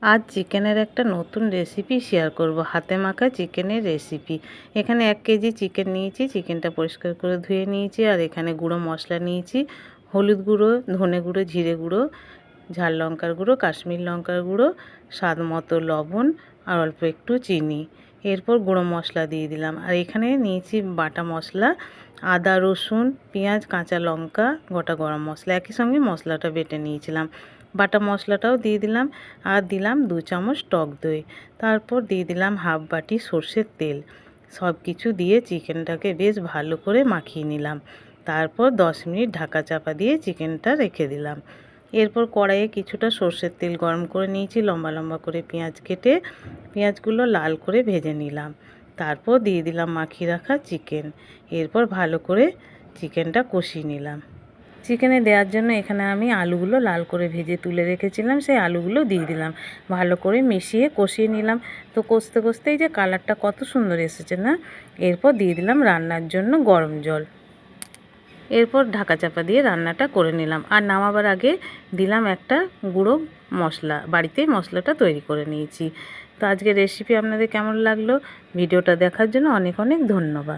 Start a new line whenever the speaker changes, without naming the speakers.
আজ চিকেনের একটা নতুন রেসিপি শেয়ার করব, হাতে মাখা চিকেনের রেসিপি। এখানে 1 কেজি চিকেন নিয়েছি, চিকেনটা পরিষ্কার করে ধুয়ে নিয়েছি। আর এখানে গুঁড়ো মশলা নিয়েছি, হলুদ গুঁড়ো, ধনে গুঁড়ো, জিরে গুঁড়ো, ঝাল লঙ্কার গুঁড়ো, কাশ্মীর লঙ্কার গুঁড়ো, স্বাদ মতো লবণ আর অল্প একটু চিনি। এরপর গুঁড়ো মশলা দিয়ে দিলাম। আর এখানে নিয়েছি বাটা মশলা, আদা, রসুন, পেঁয়াজ, কাঁচা লঙ্কা, গোটা গরম মশলা, একই সঙ্গে মশলাটা বেটে নিয়েছিলাম। বাটা মশলাটাও দিয়ে দিলাম। আর দিলাম 2 চামচ টক দই। তারপর দিয়ে দিলাম হাফ বাটি সর্ষের তেল। সব কিছু দিয়ে চিকেনটাকে বেশ ভালো করে মাখিয়ে নিলাম। তারপর 10 মিনিট ঢাকা চাপা দিয়ে চিকেনটা রেখে দিলাম। এরপর কড়াইয়ে কিছুটা সর্ষের তেল গরম করে নিয়েছি, লম্বা লম্বা করে পেঁয়াজ কেটে পেঁয়াজগুলো লাল করে ভেজে নিলাম। তারপর দিয়ে দিলাম মাখিয়ে রাখা চিকেন। এরপর ভালো করে চিকেনটা কষিয়ে নিলাম। চিকেনে দেওয়ার জন্য এখানে আমি আলুগুলো লাল করে ভেজে তুলে রেখেছিলাম, সেই আলুগুলো দিয়ে দিলাম। ভালো করে মিশিয়ে কষিয়ে নিলাম। তো কষতে কষতে এই যে কালারটা কত সুন্দর এসেছে না। এরপর দিয়ে দিলাম রান্নার জন্য গরম জল। এরপর ঢাকা চাপা দিয়ে রান্নাটা করে নিলাম। আর নামাবার আগে দিলাম একটা গুঁড়ো মশলা, বাড়িতেই মশলাটা তৈরি করে নিয়েছি। তো আজকের রেসিপি আপনাদের কেমন লাগলো? ভিডিওটা দেখার জন্য অনেক অনেক ধন্যবাদ।